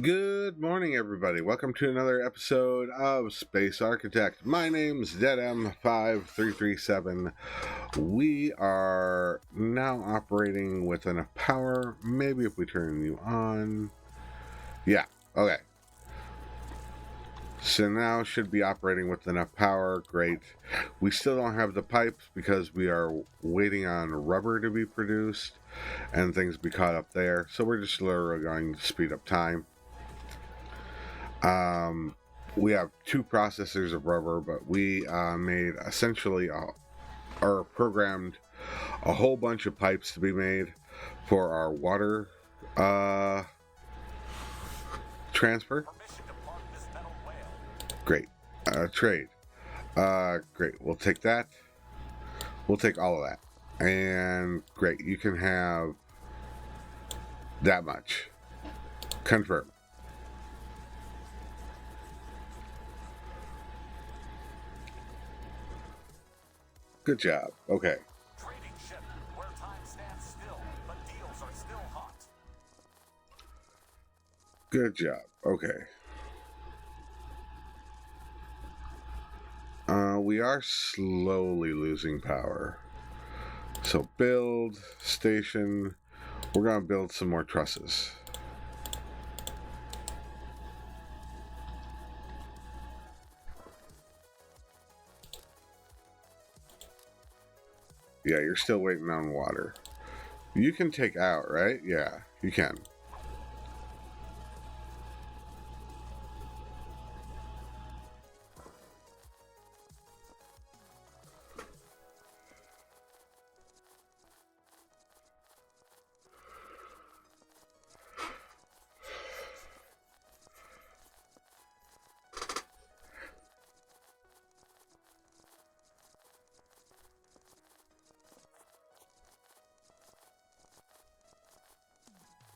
Good morning, everybody. Welcome to another episode of Space Architect. My name's DeadM5337. We are now operating with enough power. Maybe if we turn you on. Yeah, okay. So now should be operating with enough power. Great. We still don't have the pipes because we are waiting on rubber to be produced and things be caught up there. So we're just literally going to speed up time. We have two processors of rubber, but we made essentially or programmed a whole bunch of pipes to be made for our water transfer. Great. Trade. Great. We'll take that. We'll take all of that. And great. You can have that much. Confirm. Good job. Okay. Trading ship where time stands still, but deals are still hot. Good job. Okay. We are slowly losing power. So build, station. We're going to build some more trusses. Yeah, you're still waiting on water. You can take out, right? Yeah, you can.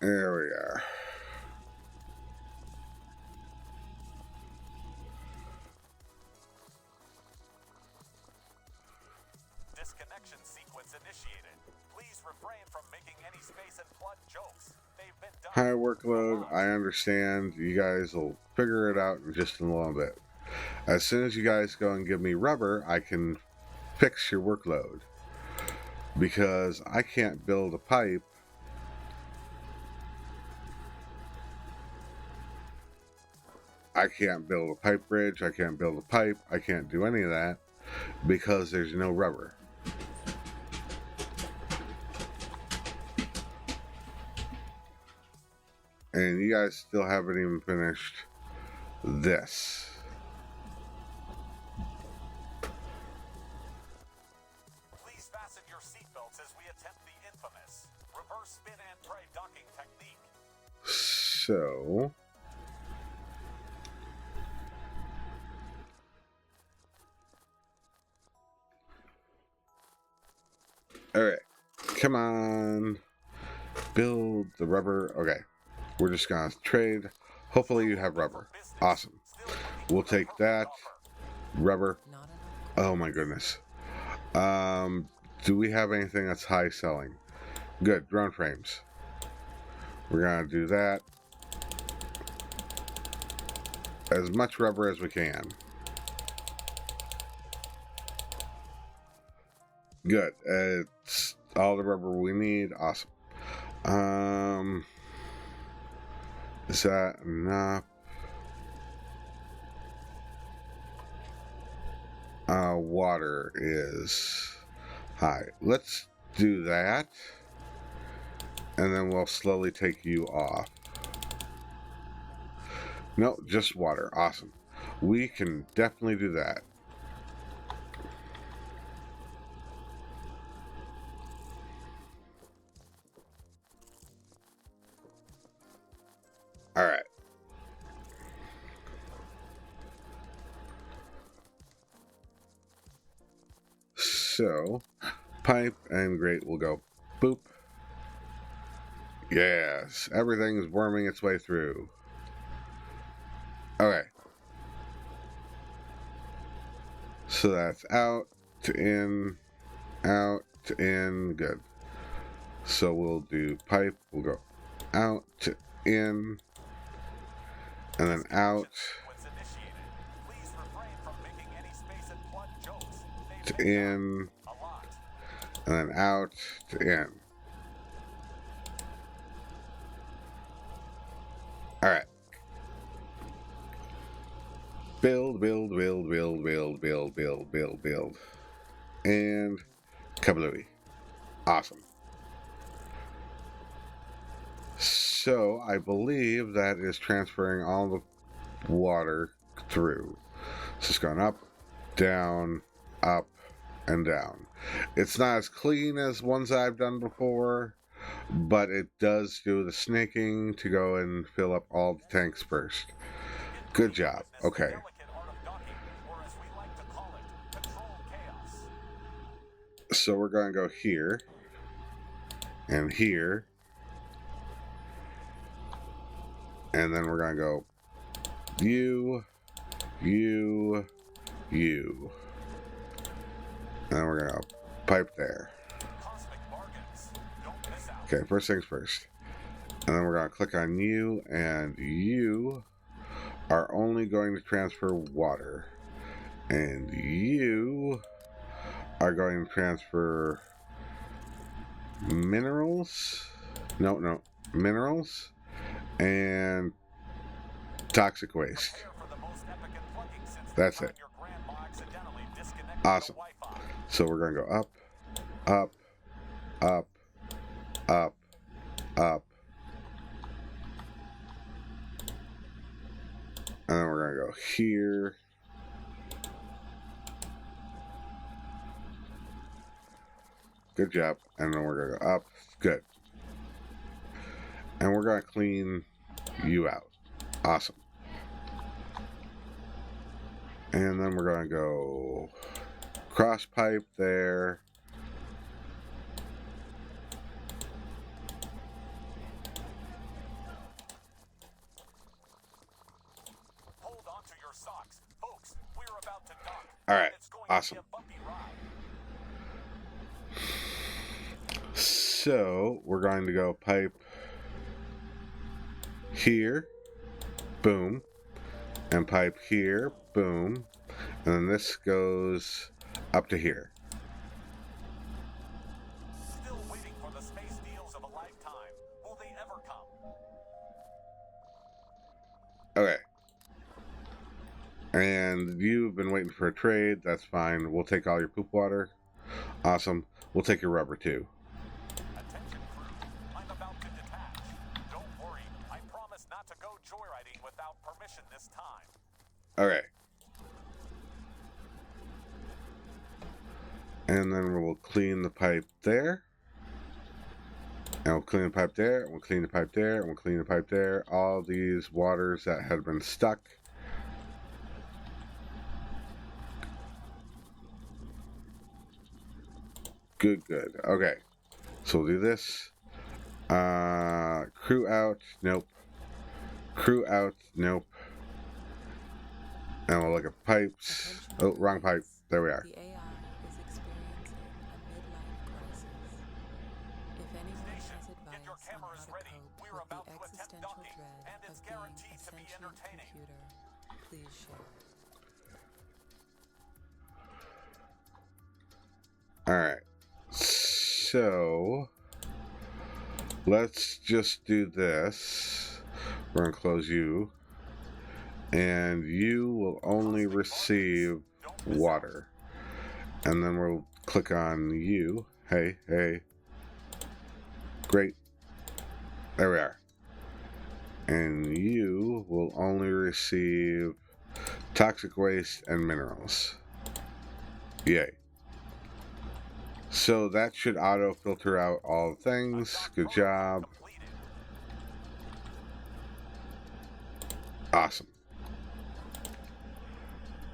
There we are. Disconnection sequence initiated. Please refrain from making any space and flood jokes. They've been done. High workload, I understand. You guys will figure it out in just a little bit. As soon as you guys go and give me rubber, I can fix your workload. Because I can't build a pipe. I can't build a pipe bridge. I can't build a pipe. I can't do any of that because there's no rubber. And you guys still haven't even finished this. Please fasten your seatbelts as we attempt the infamous reverse spin and pray docking technique. So alright. Come on. Build the rubber. Okay. We're just gonna trade. Hopefully you have rubber. Awesome. We'll take that. Rubber. Oh my goodness. Do we have anything that's high selling? Good. Drone frames. We're gonna do that. As much rubber as we can. Good. It's all the rubber we need. Awesome. Is that enough? Water is high. Let's do that. And then we'll slowly take you off. No, just water. Awesome. We can definitely do that. All right. So, pipe and grate will go boop. Yes, everything's worming its way through. Okay. So that's out to in, out to in. Good. So we'll do pipe. We'll go out to in, and then out Sequence initiated. Please refrain from making any space and plug jokes. to They make in, a lot. and then out to in. Alright. Build, build, build, build, build, build, build, build, build. And kablooey. Awesome. So I believe that is transferring all the water through. So it's going up, down, up, and down. It's not as clean as ones I've done before, but it does do the snaking to go and fill up all the tanks first. Good job. Okay. So we're going to go here and here, and then we're going to go you, you, you, and then we're going to pipe there. Okay, first things first. And then we're going to click on you, and you are only going to transfer water. And you are going to transfer minerals. No, minerals and toxic waste. That's it. Awesome. So we're going to go up, up, up, up, up. And then we're going to go here. Good job. And then we're going to go up. Good. And we're going to clean you out. Awesome. And then we're going to go cross pipe there. Hold on to your socks. Folks, we're about to dock. All right. It's going Awesome. to be a bumpy ride. So we're going to go pipe here. Boom. And pipe here. Boom. And then this goes up to here. Still waiting for the space deals of a lifetime. Will they ever come? Okay. And you've been waiting for a trade. That's fine. We'll take all your poop water. Awesome. We'll take your rubber too. Attention crew, I'm about to detach. Don't worry, I promise not to go joyriding without permission this time. Okay. And then we'll clean the pipe there. And we'll clean the pipe there. And we'll clean the pipe there. And we'll clean the pipe there. All these waters that had been stuck. Good, good. Okay. So we'll do this. Crew out. Nope. Crew out. Nope. And we'll look at pipes. Oh, wrong pipe. There we are. The AI is experiencing a midlife crisis. If anyone has Get advice your on how cameras to ready. cope We're with about the to attempt existential docking, dread and it's of being a guaranteed to be sentient entertaining. computer, please share. Alright. So let's just do this. We're going to close you. And you will only receive water. And then we'll click on you. Hey, hey. Great. There we are. And you will only receive toxic waste and minerals. Yay. So that should auto filter out all things. Good job. Awesome.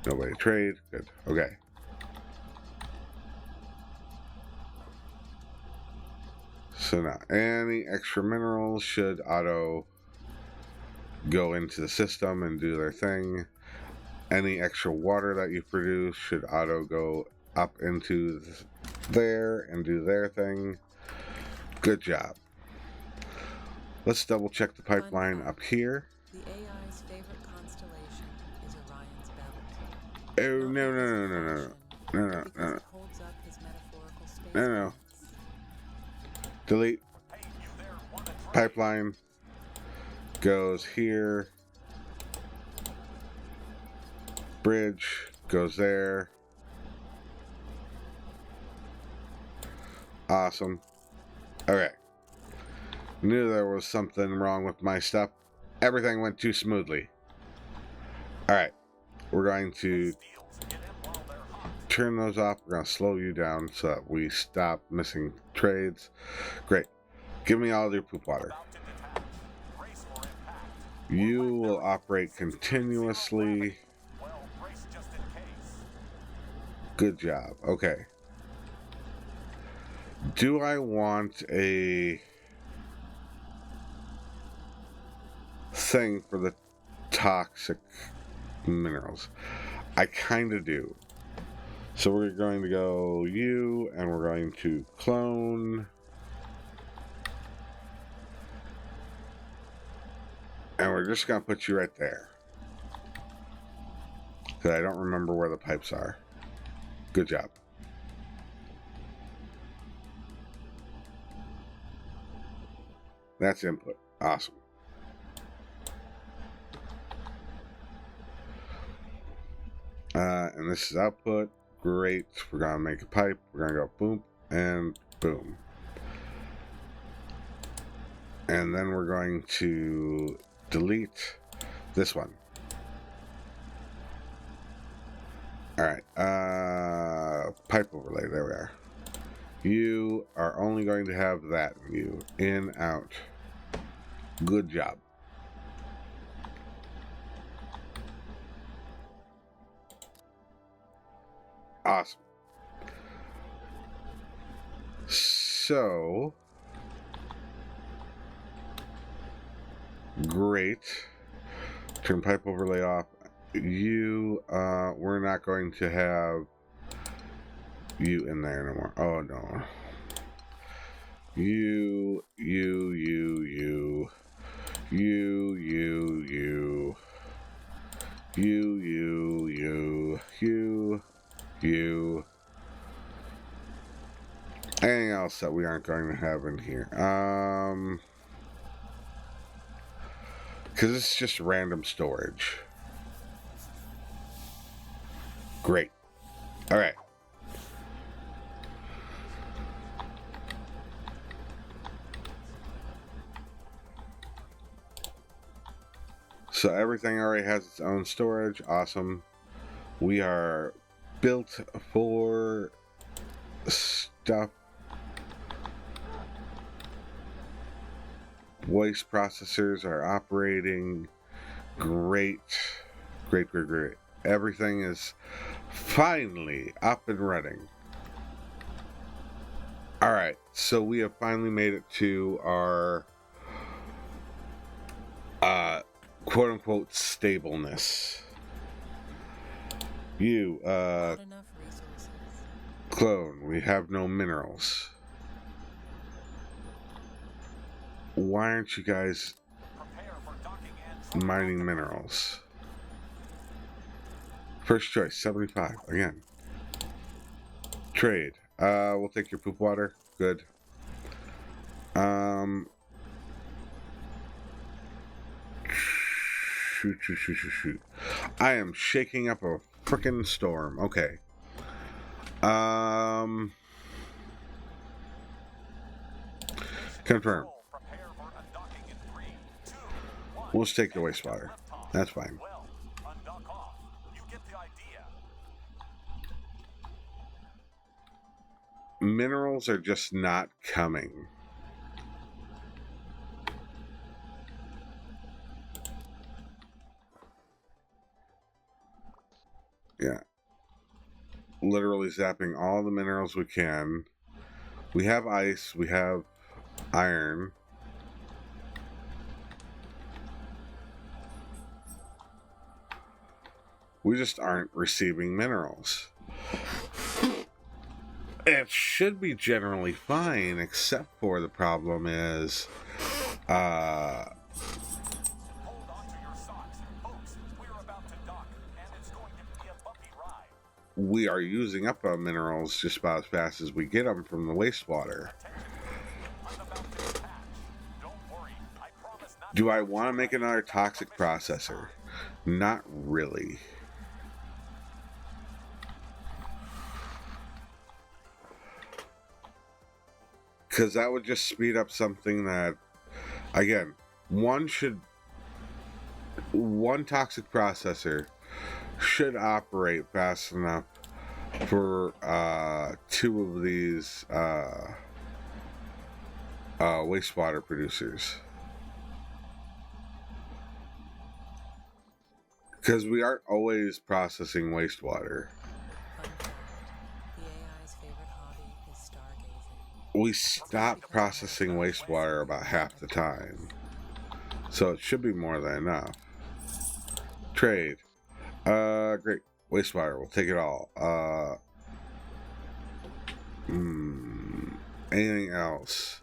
Nobody to trade. Good. Okay. So now any extra minerals should auto go into the system and do their thing. Any extra water that you produce should auto go up into there and do their thing. Good job. Let's double check the pipeline up here. The AI's favorite Oh, no, no, Nothing is no, no, no, no, perfection, no, no, because no, it holds up his metaphorical space no, no. balance. Delete. Hey, you there, want to trade? Pipeline goes here. Bridge goes there. Awesome. Okay. Knew there was something wrong with my stuff. Everything went too smoothly. Alright. We're going to Deals, get in while they're hot. turn those off. We're going to slow you down so that we stop missing trades. Great. Give me all your poop water. About to detach. Brace for impact. You will operate continuously. Well, brace just in case. Good job. Okay. Do I want a thing for the toxic minerals? I kind of do. So we're going to go you, and we're going to clone. And we're just going to put you right there. Because I don't remember where the pipes are. Good job. That's input. Awesome. And this is output. Great. We're going to make a pipe. We're going to go boom and boom. And then we're going to delete this one. Alright. Pipe overlay. There we are. You are only going to have that view. In, out. Good job. Awesome. So, great. Turn pipe overlay off. You, we're not going to have you in there anymore. Oh, no. You. Anything else that we aren't going to have in here? Because it's just random storage. Great. All right. So everything already has its own storage. Awesome. We are built for stuff. Voice processors are operating. Great. Great. Everything is finally up and running. Alright, so we have finally made it to our quote-unquote stableness. You, Not enough resources. clone, we have no minerals. Why aren't you guys Prepare for docking and mining minerals? First choice, 75, again. Trade. We'll take your poop water. Good. Shoot. I am shaking up a frickin' storm. Okay. Confirm. prepare for undocking in 3, 2, 1. We'll just take the wastewater. That's fine. Well, undock off. You get the idea. Minerals are just not coming. Yeah. Literally zapping all the minerals we can. We have ice. We have iron. We just aren't receiving minerals. It should be generally fine, except for the problem is, Hold on to your socks. Folks, we're about to dock, and it's going to be a bumpy ride. we are using up our minerals just about as fast as we get them from the wastewater. I'm about to detach. Don't worry. I promise not Do to I go want to make joyriding another without toxic permission this processor? time. Not really. Because that would just speed up something that, again, one toxic processor should operate fast enough for two of these wastewater producers. Because we aren't always processing wastewater. Fun fact, the AI's favorite hobby is stargazing. We stop processing wastewater about half the time. So it should be more than enough. Trade. Great. Wastewater, we'll take it all. Anything else?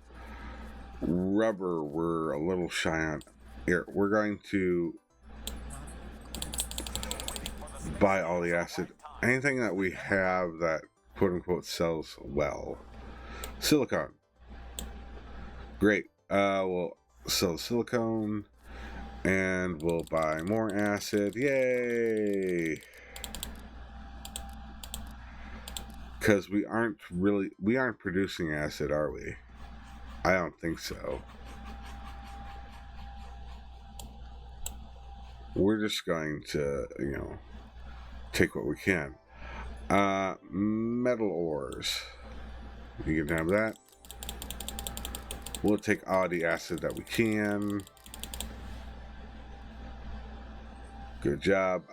Rubber, we're a little shy on. Here, we're going to buy all the acid. Anything that we have that quote unquote sells well. Silicone. Great. We'll sell silicone and we'll buy more acid. Yay! Because we aren't producing acid, are we? I don't think so. We're just going to, take what we can. Metal ores. You can have that. We'll take all the acid that we can. Good job.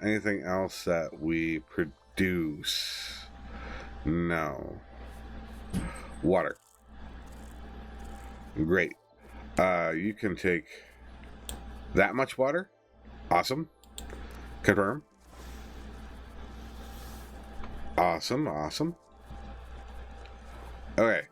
Anything else that we produce? No. Water. Great. You can take that much water. Awesome. Confirm. Awesome, awesome. Okay.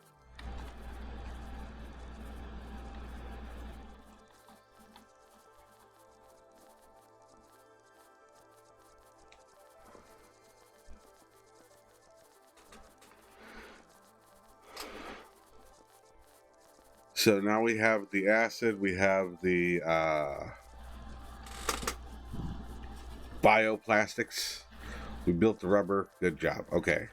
So now we have the acid, we have the bioplastics. We built the rubber. Good job. Okay.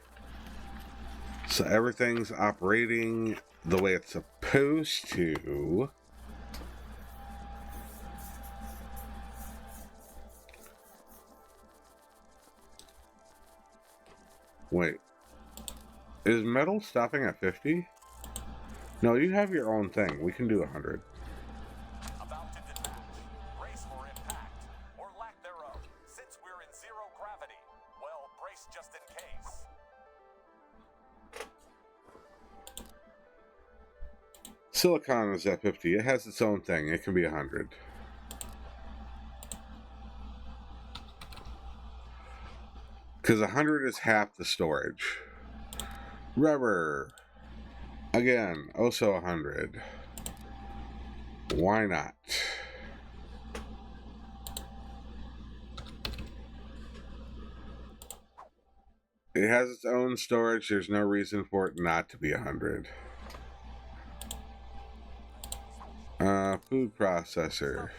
So everything's operating the way it's supposed to. Wait. Is metal stopping at 50? No, you have your own thing. We can do 100. About to detach. Brace for impact, or lack thereof, since we're in zero gravity. Well, brace just in case. Silicon is at 50. It has its own thing. It can be 100. Because 100 is half the storage. Rubber. Again, also 100. Why not? It has its own storage. There's no reason for it not to be 100. Food processor.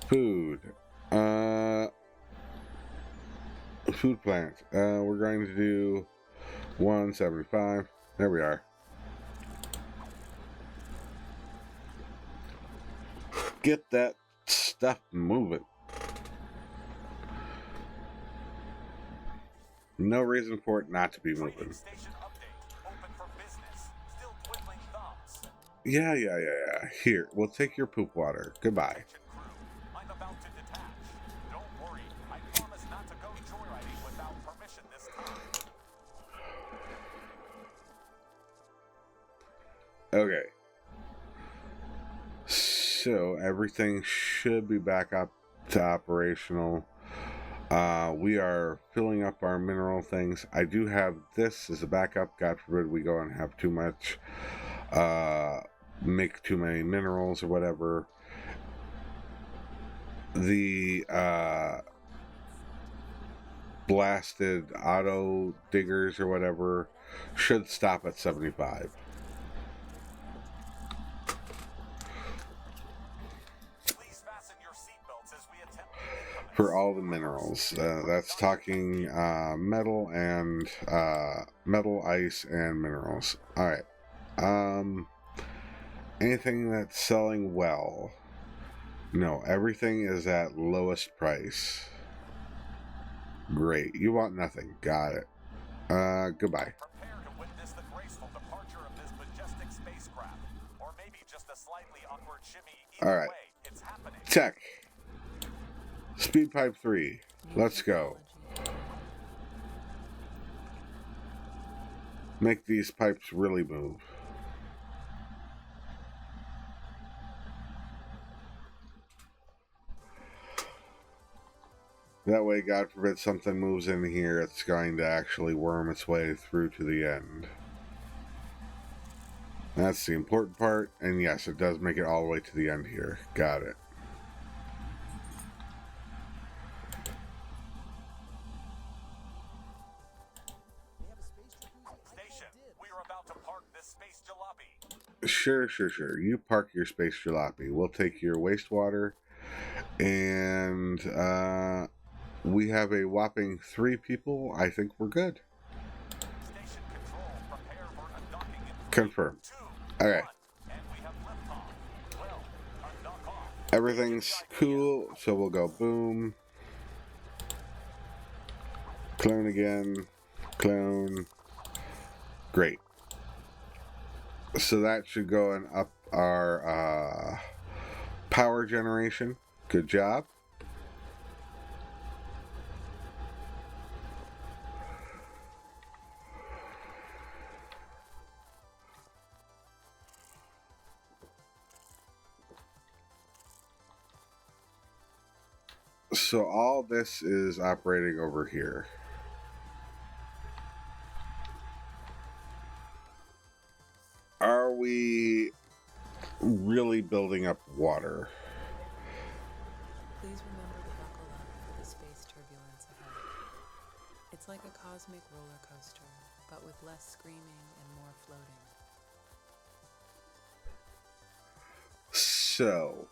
Food. Food plant. We're going to do 175. There we are. Get that stuff moving. No reason for it not to be moving. Station update. Open for business. Still twiddling thumbs. Yeah. Here, we'll take your poop water. Goodbye. Attention crew. I'm about to detach. Don't worry. I promise not to go joyriding without permission this time. Okay. So everything should be back up to operational. We are filling up our mineral things. I do have this as a backup. God forbid we go and have too much, make too many minerals or whatever. The blasted auto diggers or whatever should stop at 75. Please fasten your seatbelts as we attempt the infamous For all the minerals. That's talking metal and metal, ice, and minerals. Alright. Anything that's selling well? No, everything is at lowest price. Great. You want nothing. Got it. Goodbye. Prepare to witness the graceful departure of this majestic spacecraft, or maybe just a slightly awkward shimmy. Either Alright. way, it's happening. Check. Speed pipe 3. Let's go. Make these pipes really move. That way, God forbid something moves in here, it's going to actually worm its way through to the end. That's the important part, and yes, it does make it all the way to the end here. Got it. Station, we are about to park this space jalopy. Sure. You park your space jalopy. We'll take your wastewater, and we have a whopping 3 people. I think we're good. Station control, prepare for undocking in 3, Confirm. 2, Okay. 1, and we have liftoff. Well, undock off. Everything's cool, so we'll go boom. Clone again. Clone. Great. So that should go and up our power generation. Good job. So all this is operating over here. Are we really building up water? Please remember to buckle up for the space turbulence ahead. It's like a cosmic roller coaster, but with less screaming and more floating. So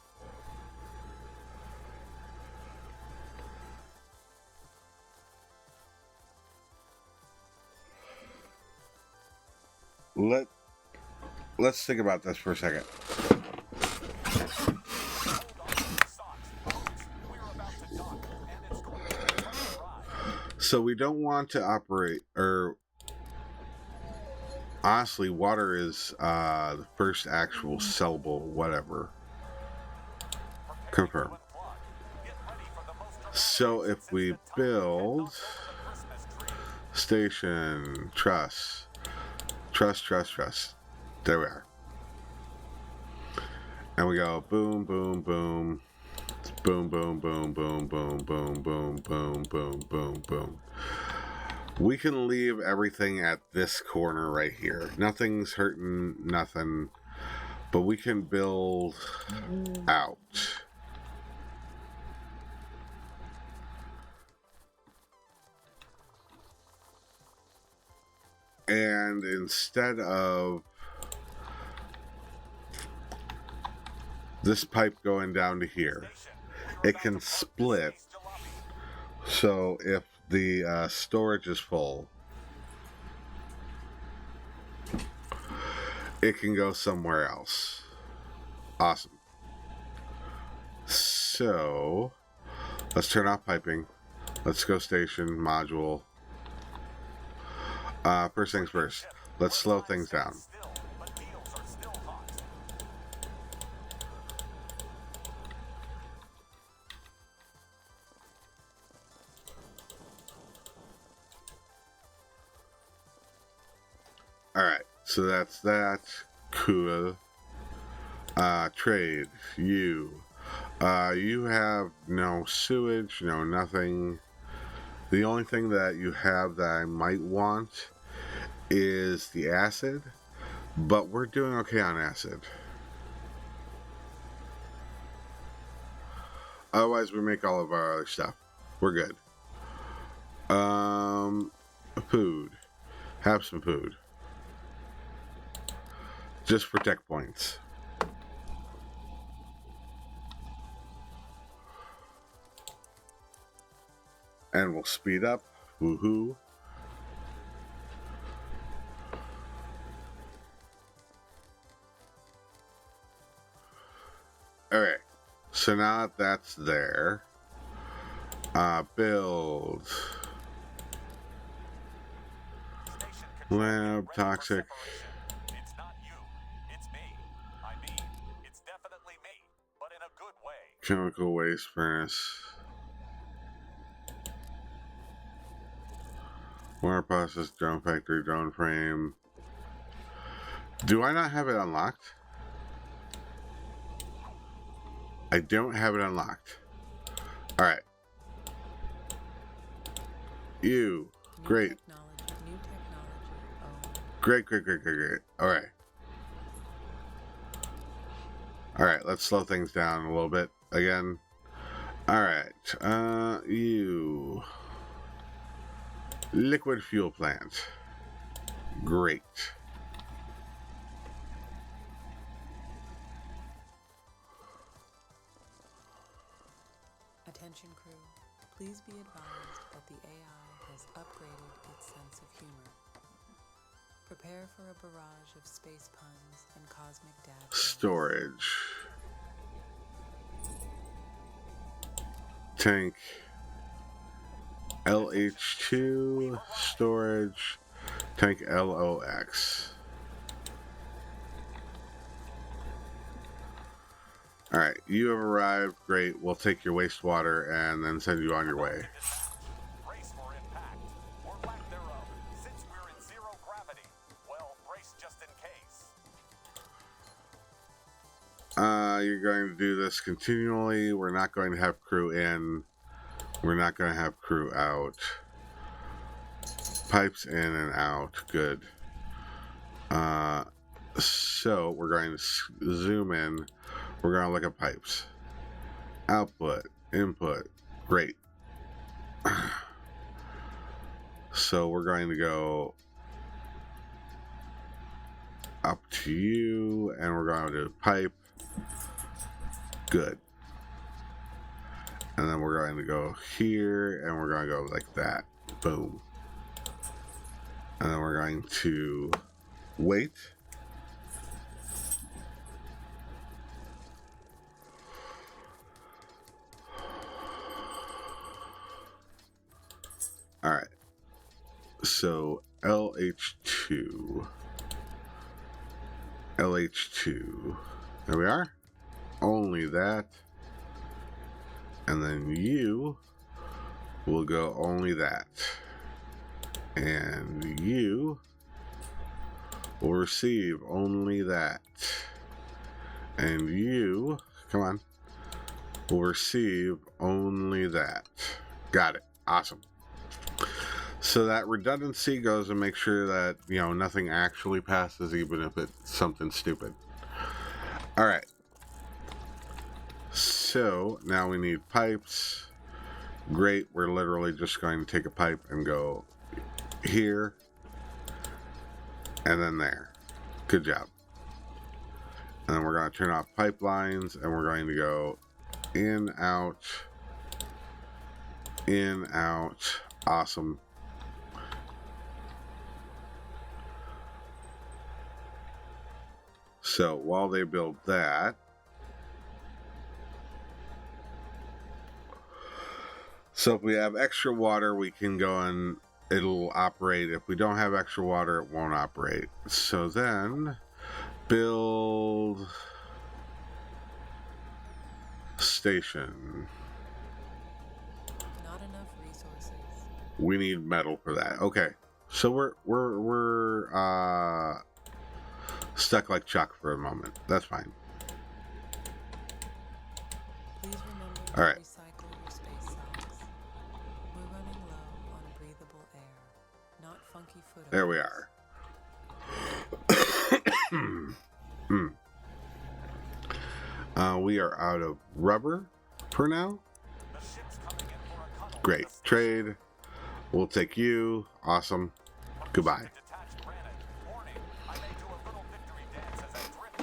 let's think about this for a second. So we don't want to operate, or honestly, water is the first actual sellable whatever. Confirm. So if we build station, truss. There we are. And we go boom, boom, boom. Boom, boom, boom, boom, boom, boom, boom, boom, boom, boom, boom. We can leave everything at this corner right here. Nothing's hurting, nothing. But we can build out. And instead of this pipe going down to here, it can split. So if the storage is full, it can go somewhere else. Awesome. So let's turn off piping. Let's go station, module. First things first, let's slow things down. Alright, so that's that. Cool. Trade. You have no sewage, no nothing. The only thing that you have that I might want is the acid, but we're doing okay on acid. Otherwise, we make all of our other stuff. We're good. Food. Have some food. Just for tech points. And we'll speed up. Woohoo. Alright. So now that that's there. Build. Station control Lab, ready for toxic. separation. It's not you. It's me. I mean, it's definitely me, but in a good way. Chemical waste furnace. Water process, drone factory, drone frame. Do I not have it unlocked? I don't have it unlocked. Alright. You. Great. New technology. Oh. Great. Alright. Alright, let's slow things down a little bit again. Alright. You. Liquid fuel plant. Great. Attention crew, please be advised that the AI has upgraded its sense of humor. Prepare for a barrage of space puns and cosmic dad jokes. Storage. Tank. LH2. Storage. Tank LOX. Alright, you have arrived. Great. We'll take your wastewater and then send you on your way. Brace for impact, or lack thereof. Since we're in zero gravity, well, brace just in case. You're going to do this continually. We're not going to have crew in. We're not going to have crew out. Pipes in and out. Good. So we're going to zoom in. We're going to look at pipes. Output. Input. Great. So we're going to go up to you, and we're going to do pipe. Good. And then we're going to go here, and we're going to go like that. Boom. And then we're going to wait. All right. So LH2. LH2. There we are. Only that. And then you will go only that. And you will receive only that. And you, come on, will receive only that. Got it. Awesome. So that redundancy goes and makes sure that, you know, nothing actually passes, even if it's something stupid. All right. So now we need pipes. Great. We're literally just going to take a pipe and go here and then there. Good job. And then we're going to turn off pipelines, and we're going to go in, out, in, out. Awesome. So while they build that, so if we have extra water, we can go and it'll operate. If we don't have extra water, it won't operate. So then build station. Not enough resources. We need metal for that. Okay. So we're stuck like Chuck for a moment. That's fine. Please remember to All right. recycle your space cells. We're running low on breathable air, not funky foot. There we are. We are out of rubber for now. The ship's coming in for a cuddle. Great. Trade. We'll take you. Awesome. Goodbye. Detached granite. Warning, I may do a little victory dance as I drift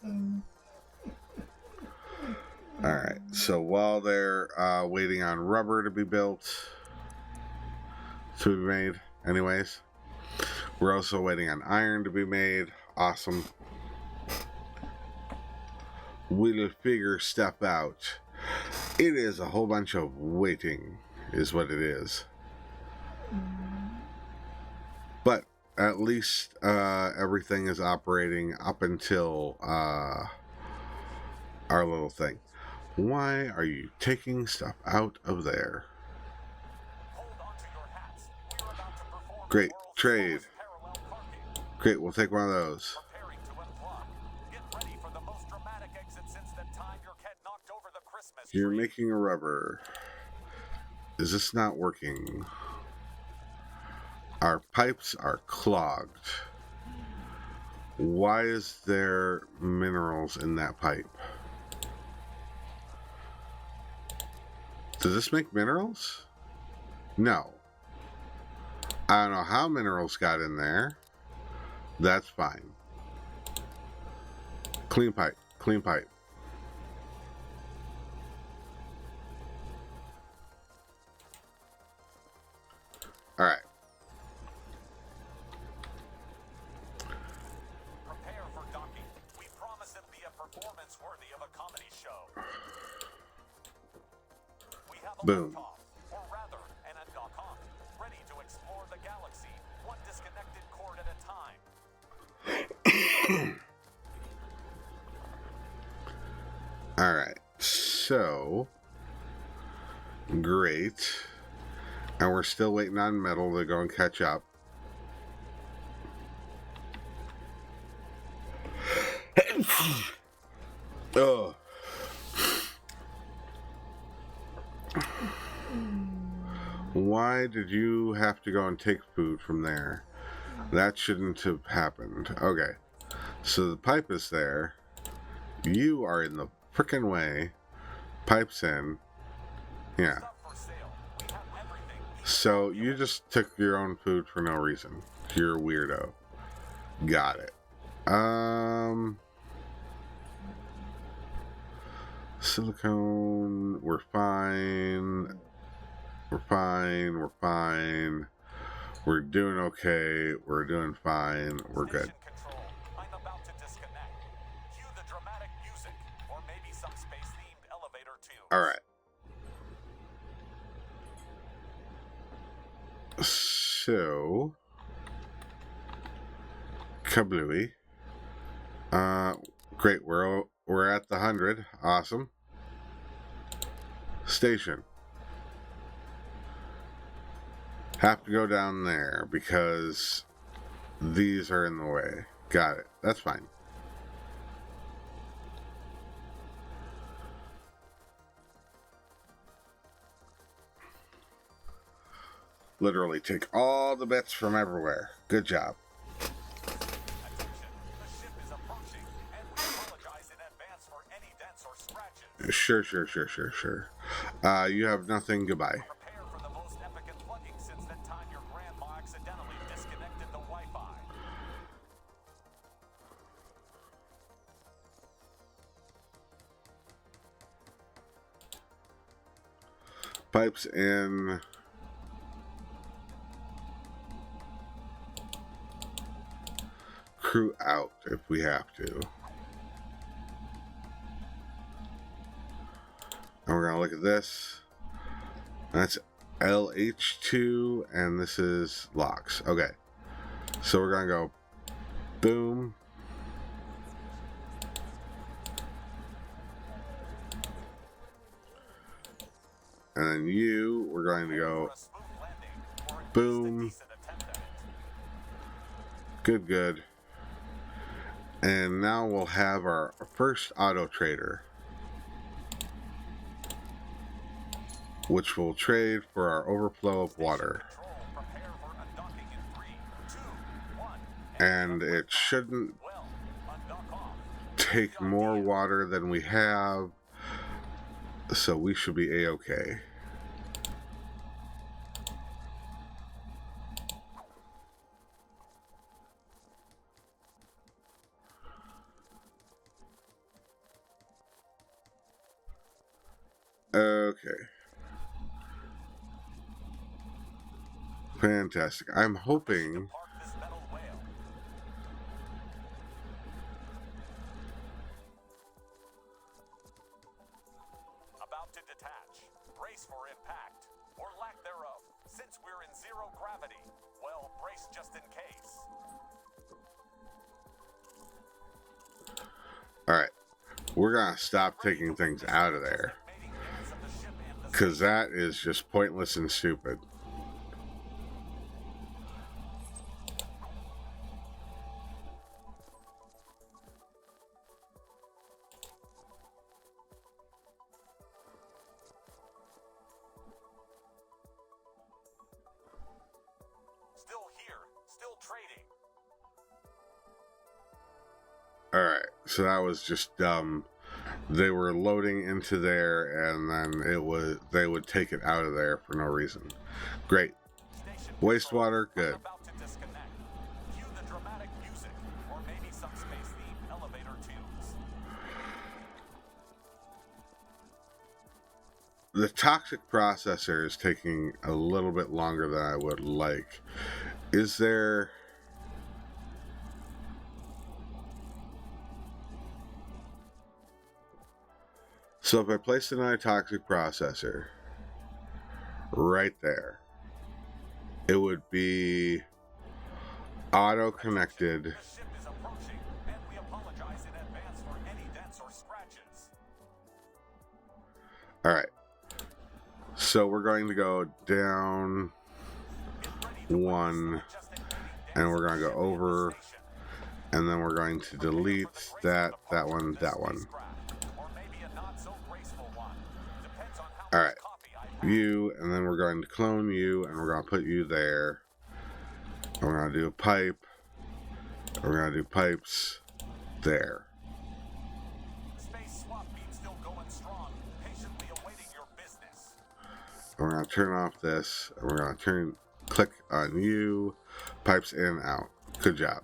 away. Alright, so while they're waiting on rubber to be built, to be made, anyways, we're also waiting on iron to be made. Awesome. We'll figure stuff out. It is a whole bunch of waiting, is what it is. But at least everything is operating up until our little thing. Why are you taking stuff out of there? Hold on to your hats. We're about to perform Great. the world's Trade. slowest parallel parking. Great, we'll take one of those. Preparing to unplug. Get ready for the most dramatic exit since the time your cat knocked over the Christmas tree. You're making a rubber. Is this not working? Our pipes are clogged. Why is there minerals in that pipe? Does this make minerals? No. I don't know how minerals got in there. That's fine. Clean pipe. Clean pipe. Alright. Prepare for docking. We promise it'll be a performance worthy of a comedy show. We have a Boom. liftoff, or rather, an undock, ready to explore the galaxy, one disconnected cord at a time. Alright. So. Great. And we're still waiting on metal to go and catch up. Oh. Why did you have to go and take food from there? That shouldn't have happened. Okay. So the pipe is there. You are in the frickin' way. Pipe's in. Yeah. Stuff for sale. We have everything. So you just took your own food for no reason. You're a weirdo. Got it. Silicone. We're fine. We're fine. We're fine. We're doing okay. We're doing fine. We're good. Station control. I'm about to disconnect. Cue the dramatic music, or maybe some space-themed elevator too. All right. So, kablooey. Great. We're at the 100. Awesome. Station. Have to go down there because these are in the way. Got it. That's fine. Literally take all the bits from everywhere. Good job. Attention, the ship is approaching, and we apologize in advance for any dents or scratches. Sure. You have nothing. Goodbye. Prepare for the most epic unplugging since the time your grandma accidentally disconnected the Wi-Fi. Pipes in. Crew out if we have to. And we're going to look at this. That's LH2, and this is locks. Okay. So we're going to go boom. And then you, we're going to go For a smooth landing, or at least a boom. decent attempt at it. Good. And now we'll have our first auto trader, which will trade for our overflow of water. Control, prepare for undocking in 3, 2, 1. And it shouldn't Well, undock off. take more water than we have. So we should be A-okay. Okay. Fantastic. I'm hoping... Park this metal whale. About to detach. Brace for impact, or lack thereof. Since we're in zero gravity, well, brace just in case. Alright. We're gonna stop taking things out of there. Because that is just pointless and stupid. Still here, still trading. Alright, so that was just dumb. They were loading into there and then they would take it out of there for no reason. Great. Station Wastewater, good. about to disconnect. Cue the dramatic music, or maybe some space-themed elevator tunes. The toxic processor is taking a little bit longer than I would like. Is there... So if I place another toxic processor right there, it would be auto-connected. The ship is approaching, and we apologize in advance for any dents or scratches. Alright. So we're going to go down one, and we're going to go over, and then we're going to delete that one, that one. Alright, you, and then we're going to clone you, and we're going to put you there. And we're going to do a pipe. And we're going to do pipes there. Space swap beam still going strong, patiently awaiting your business. And we're going to turn off this, and we're going to click on you, pipes in, out. Good job.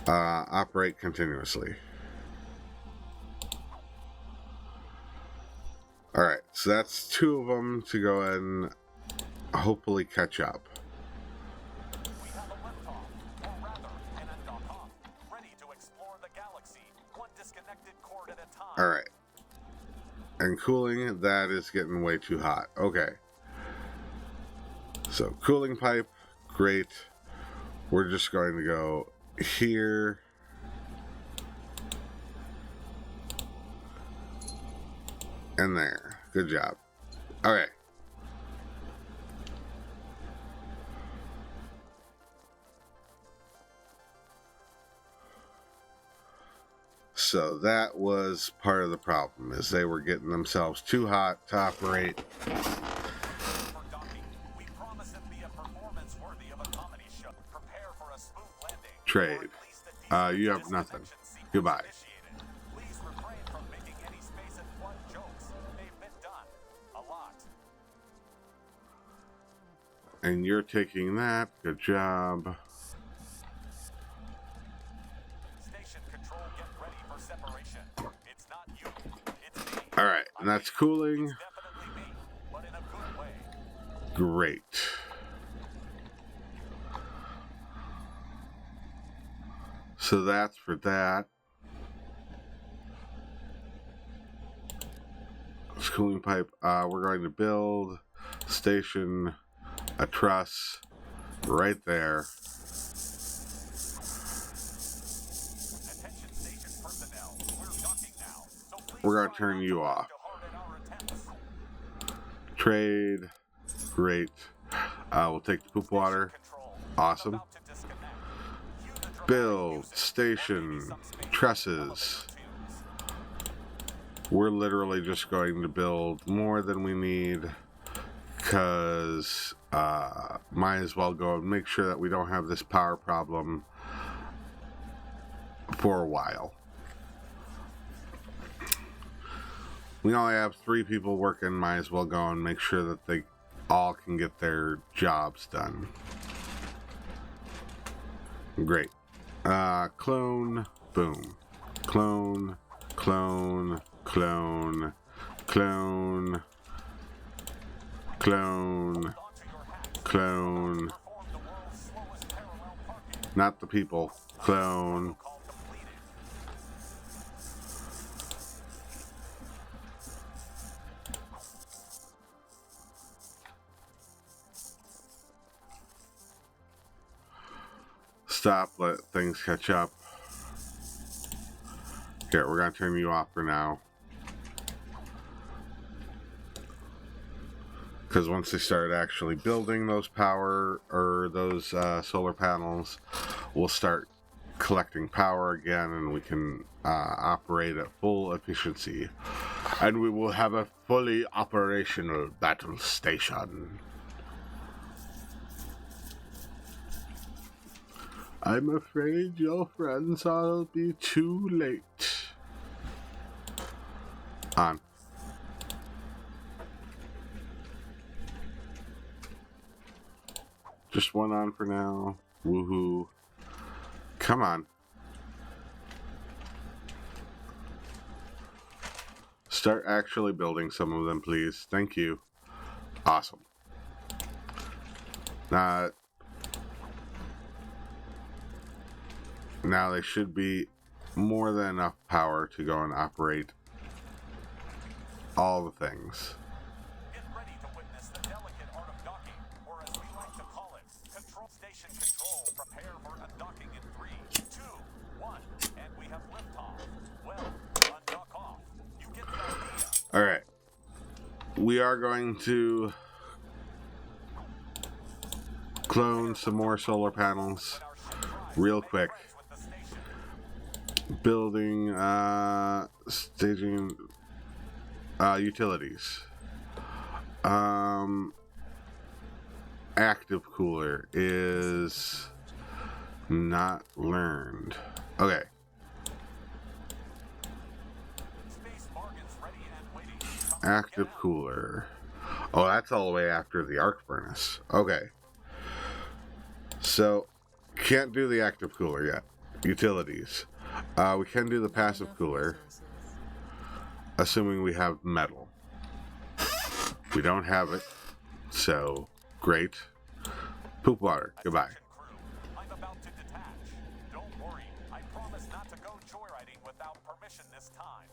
Operate continuously. Alright, so that's two of them to go ahead and hopefully catch up. We have a liftoff, or rather, an dock-off, ready to explore the galaxy, one disconnected cord at a time. Alright. And cooling, that is getting way too hot. Okay. So, cooling pipe, great. We're just going to go here. And there. Good job. Alright. So that was part of the problem, is they were getting themselves too hot to operate. For docking, we promise it be a performance worthy of a comedy show. Prepare for a smooth landing. Trade. Or at least a decent You have nothing. disconnection sequence Goodbye. initiated. Please refrain from making any space and flood jokes. They've been done. A lot. And you're taking that. Good job. Station control, get ready for separation. It's not you, it's me. Alright, and that's cooling. It's definitely me, but in a good way. Great. So that's for that. Cooling pipe. We're going to build station, a truss right there. Attention station personnel, we're docking now. So please We're going to try turn not you to off. harden our attempts. Trade. Great. We'll take the poop water. Control, Awesome. about to disconnect. Cue the dramatic Build music. station, Some space trusses. elevator tunes. We're literally just going to build more than we need, because might as well go and make sure that we don't have this power problem for a while. We only have 3 people working. Might as well go and make sure that they all can get their jobs done. Great. Clone. Boom. Clone. Clone. Clone. Clone. Clone. Clone. Not the people. Clone. Stop, let things catch up. Here, we're gonna turn you off for now. Because once they start actually building those power or those solar panels, we'll start collecting power again, and we can operate at full efficiency. And we will have a fully operational battle station. I'm afraid your friends will be too late. On. Just one on for now. Woohoo. Come on. Start actually building some of them, please. Thank you. Awesome. Now they should be more than enough power to go and operate all the things. Get ready to witness the delicate art of docking, or as we like to call it, control station control. Prepare for undocking in 3, 2, 1, and we have liftoff. Well, undock off. You get the idea. All right. We are going to clone some more solar panels real quick. Building, staging, utilities. Active cooler is not learned. Okay. Active cooler. Oh, that's all the way after the arc furnace. Okay. So, can't do the active cooler yet. Utilities. We can do the passive cooler, assuming we have metal. We don't have it, so great. Poop water, goodbye. I'm about to detach. Don't worry, I promise not to go joyriding without permission this time.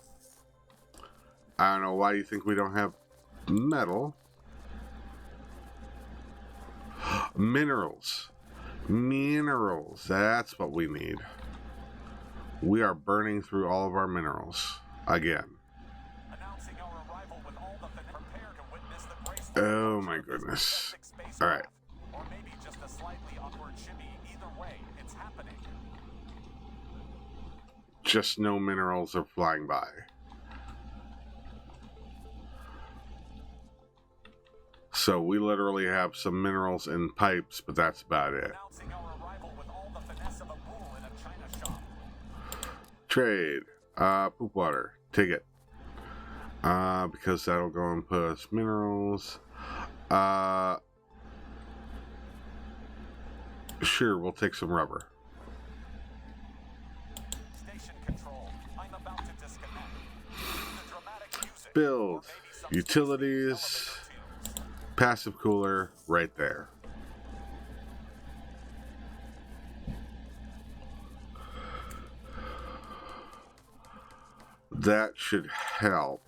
I don't know why you think we don't have metal. Minerals. Minerals, that's what we need. We are burning through all of our minerals again. Announcing our arrival with all the prepare to witness the grace. Oh my goodness. All right. Or maybe just a slightly upward shimmy. Either way, it's happening. Just no minerals are flying by. So we literally have some minerals in pipes, but that's about it. Announcing our arrival with all the finesse of a bull in a china shop. Trade. Poop water. Take it. Because that'll go and put us minerals. Sure, we'll take some rubber. Station control. I'm about to disconnect. The dramatic music. Build. Utilities. Passive cooler right there. That should help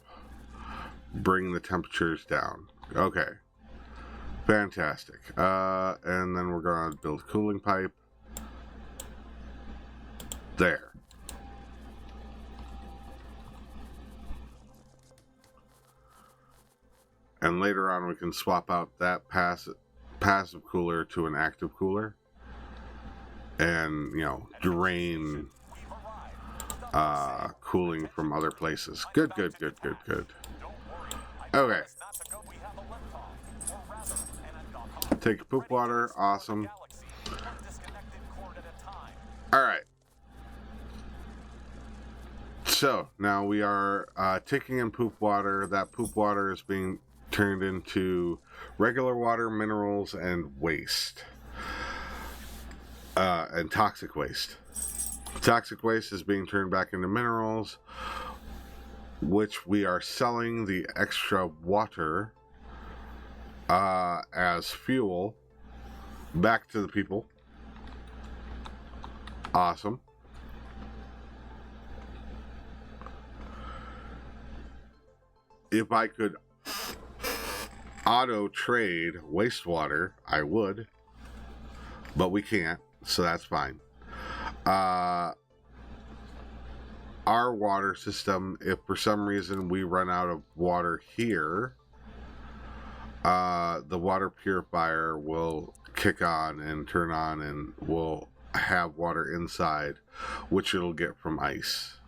bring the temperatures down. Okay. Fantastic. And then we're going to build a cooling pipe. There. And later on we can swap out that passive cooler to an active cooler. And, you know, drain cooling from other places. Good, good, good, good, good. Okay. Take poop water. Awesome. Alright. So now we are taking in poop water. That poop water is being turned into regular water, minerals, and waste. And toxic waste. Toxic waste is being turned back into minerals, which we are selling the extra water as fuel back to the people. Awesome. If I could auto trade wastewater, I would, but we can't, so that's fine. Our water system, if for some reason we run out of water here, the water purifier will kick on and turn on, and will have water inside, which it'll get from ice.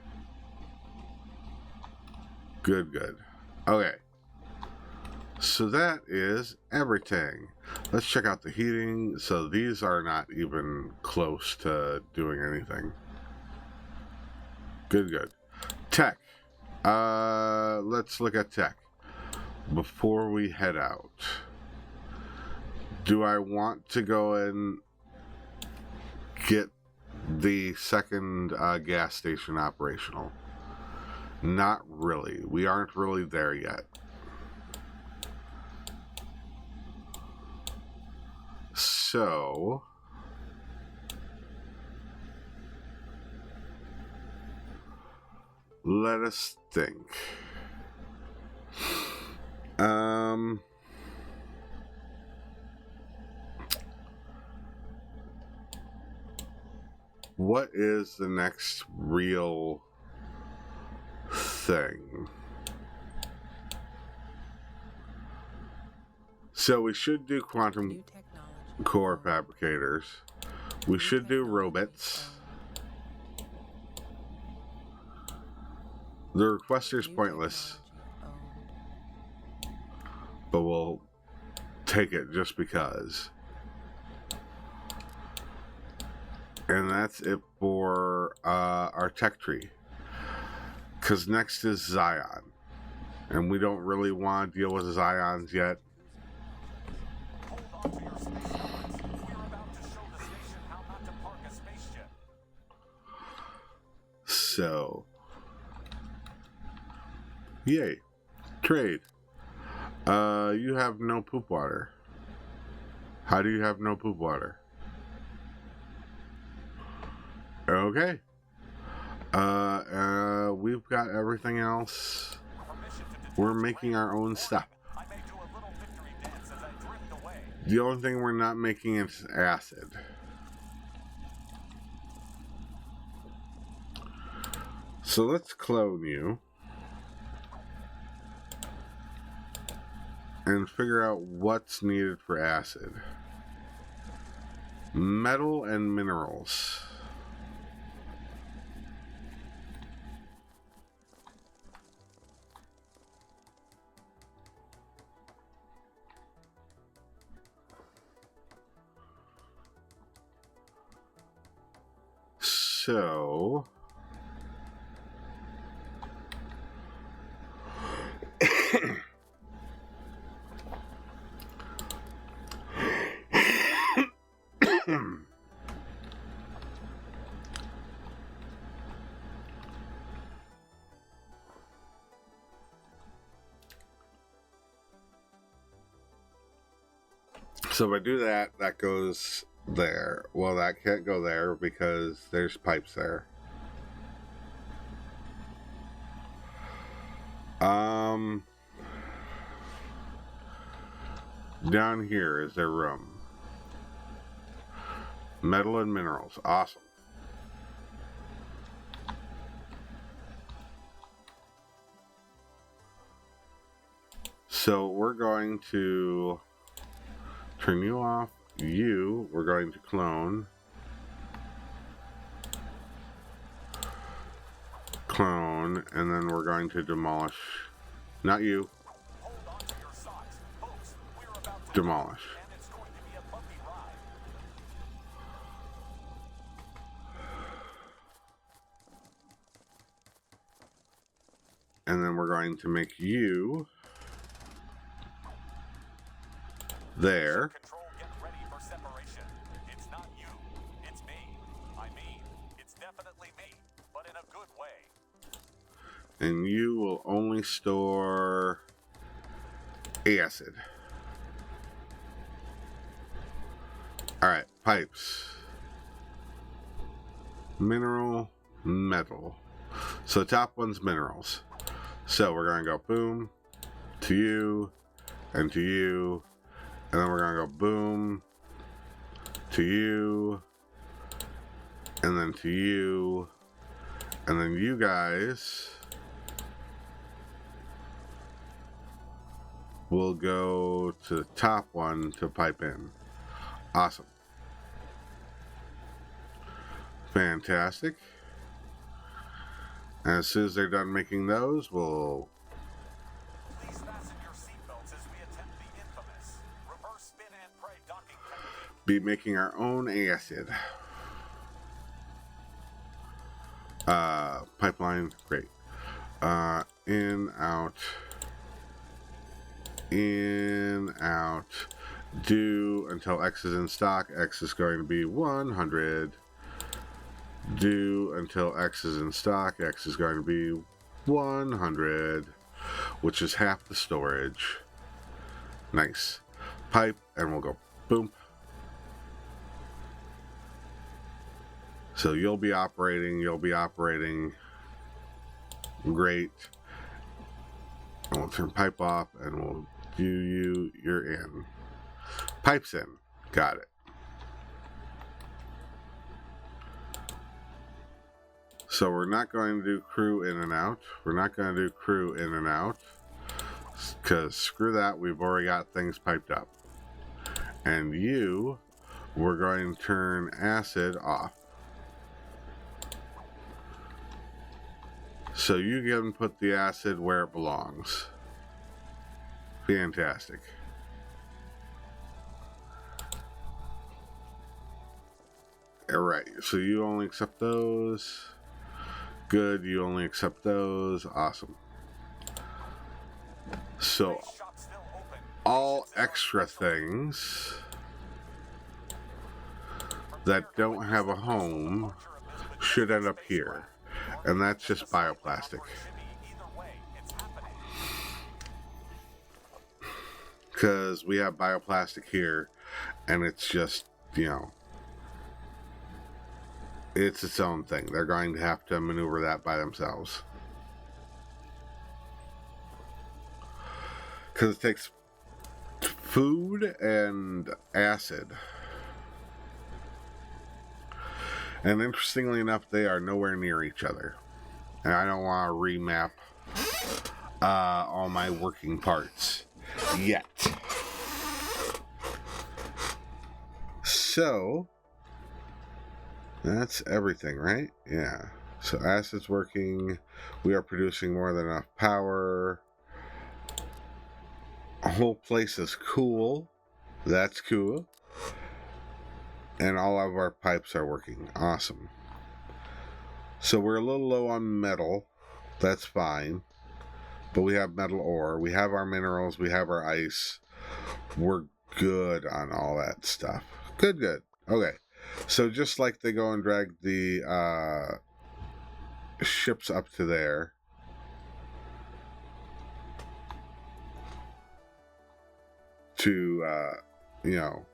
Good. Okay. So that is everything. Let's check out the heating. So these are not even close to doing anything. Good. Tech. Let's look at tech before we head out. Do I want to go and get the second gas station operational? Not really. We aren't really there yet. So let us think. What is the next real thing? So we should do quantum New technology. core fabricators. We should do robots. The requester's pointless, but we'll take it just because. And that's it for our tech tree. Because next is Zion. And we don't really want to deal with Zions yet. Hold on to your space helmets. We're about to show the station how not to park a spaceship. So, yay. Trade. You have no poop water. How do you have no poop water? Okay. We've got everything else. We're making our own stuff. I may do a little victory dance as I drift away. The only thing we're not making is acid. So let's clone you and figure out what's needed for acid. Metal and minerals. So so if I do that, that goes there. Well, that can't go there because there's pipes there. Down here is their room. Metal and minerals. Awesome. So we're going to turn you off. You, we're going to clone. Clone, and then we're going to demolish. Not you. Hold on to your socks. Folks, we're about to Demolish. and it's going to be a bumpy ride. And then we're going to make you there. Control, get ready for separation. It's not you, it's me. I mean, it's definitely me, but in a good way. And you will only store acid. Alright, pipes. Mineral, metal. So the top one's minerals. So we're going to go boom to you and to you. And then we're going to go boom to you. And then to you. And then you guys will go to the top one to pipe in. Awesome. Fantastic. And as soon as they're done making those, we'll Please fasten your seatbelts as we attempt the infamous reverse spin and pray docking technique. be making our own acid. Pipeline, great. In, out. In, out. Do until X is in stock. X is going to be 100. Do until X is in stock. X is going to be 100, which is half the storage. Nice. Pipe, and we'll go boom. So you'll be operating. Great. And we'll turn pipe off, and we'll do you. You're in. Pipe's in. Got it. So we're not going to do crew in and out. Because screw that, we've already got things piped up. And you, we're going to turn acid off. So you can put the acid where it belongs. Fantastic. Alright, so you only accept those. Good, you only accept those. Awesome. So, Shop still open. all extra things that don't have a home should end up here. And that's just bioplastic. Either way, it's happening. Because we have bioplastic here, and it's just, you know, it's its own thing. They're going to have to maneuver that by themselves. Because it takes food and acid. And interestingly enough, they are nowhere near each other. And I don't want to remap all my working parts yet. So, that's everything, right? Yeah. So acid's working. We are producing more than enough power. The whole place is cool. That's cool. And all of our pipes are working. Awesome. So we're a little low on metal. That's fine. But we have metal ore. We have our minerals. We have our ice. We're good on all that stuff. Good, good. Okay. So just like they go and drag the ships up to there. To, you know,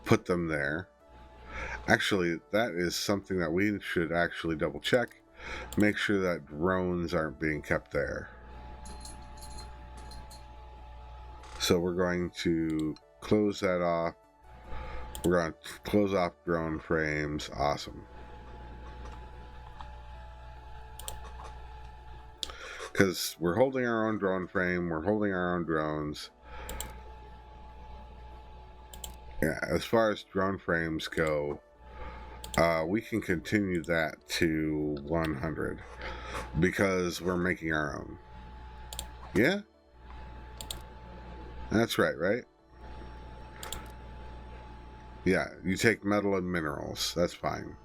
put them there. Actually, that is something that we should actually double check. Make sure that drones aren't being kept there. So we're going to close that off. We're going to close off drone frames. Awesome. Because we're holding our own drone frame. We're holding our own drones. Yeah, as far as drone frames go, we can continue that to 100 because we're making our own. Yeah? That's right, right? Yeah, you take metal and minerals. That's fine.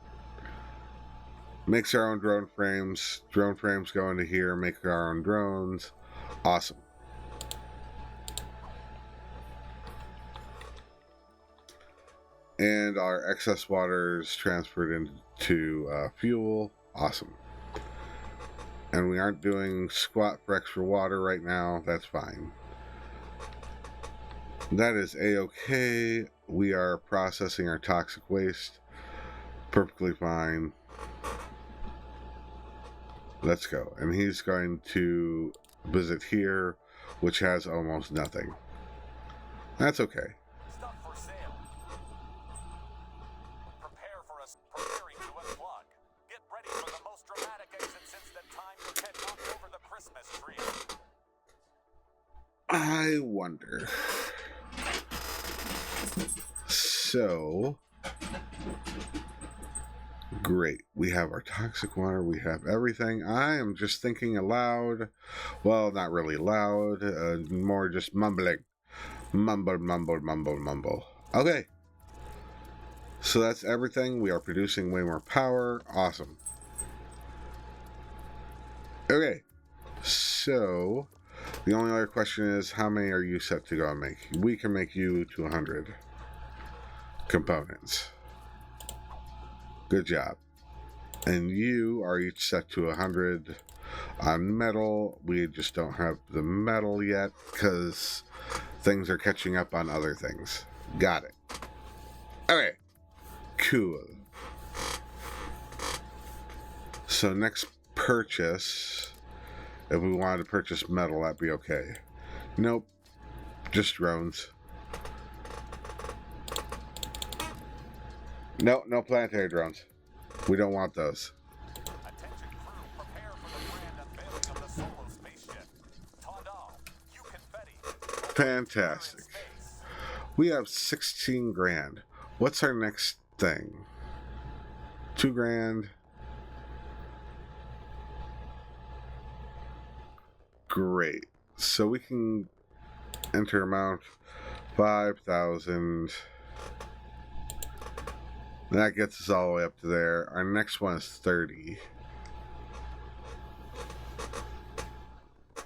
Makes our own drone frames. Drone frames go into here, make our own drones. Awesome. And our excess water is transferred into fuel. Awesome. And we aren't doing squat for extra water right now. That's fine. That is a-okay. We are processing our toxic waste. Perfectly fine. Let's go. And he's going to visit here, which has almost nothing. That's okay. Stuff for sale. Prepare for us. Preparing to unplug. Get ready for the most dramatic exit since the time your head knocked over the Christmas tree. I wonder. So, great. We have our toxic water. We have everything. I am just thinking aloud. Well, not really loud. More just mumbling. Mumble, mumble, mumble, mumble. Okay. So that's everything. We are producing way more power. Awesome. Okay. So, the only other question is, how many are you set to go and make? We can make you to 100 components. Good job. And you are each set to 100 on metal. We just don't have the metal yet because things are catching up on other things. Got it. Okay. Cool. So next purchase, if we wanted to purchase metal, that'd be okay. Nope. Just drones. No, no planetary drones. We don't want those. Attention crew, prepare for the grand unveiling of the solo spaceship. Ta-da! You confetti. Fantastic. We have 16 grand. What's our next thing? 2 grand. Great. So we can enter amount 5,000. That gets us all the way up to there. Our next one is 30,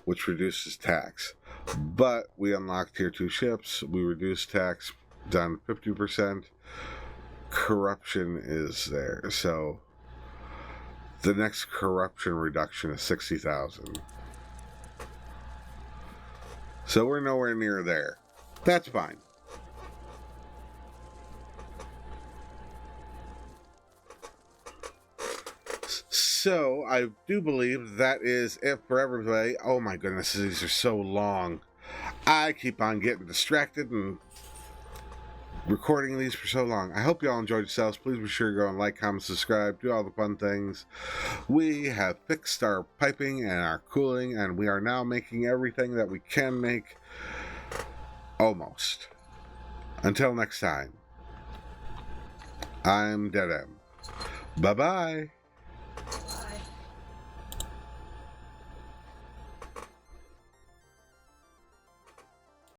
which reduces tax. But we unlocked tier 2 ships. We reduced tax down 50%. Corruption is there. So the next corruption reduction is 60,000. So we're nowhere near there. That's fine. So, I do believe that is it for everybody. Oh my goodness, these are so long. I keep on getting distracted and recording these for so long. I hope you all enjoyed yourselves. Please be sure to go and like, comment, subscribe, do all the fun things. We have fixed our piping and our cooling, and we are now making everything that we can make. Almost. Until next time, I'm Dead M. Bye-bye.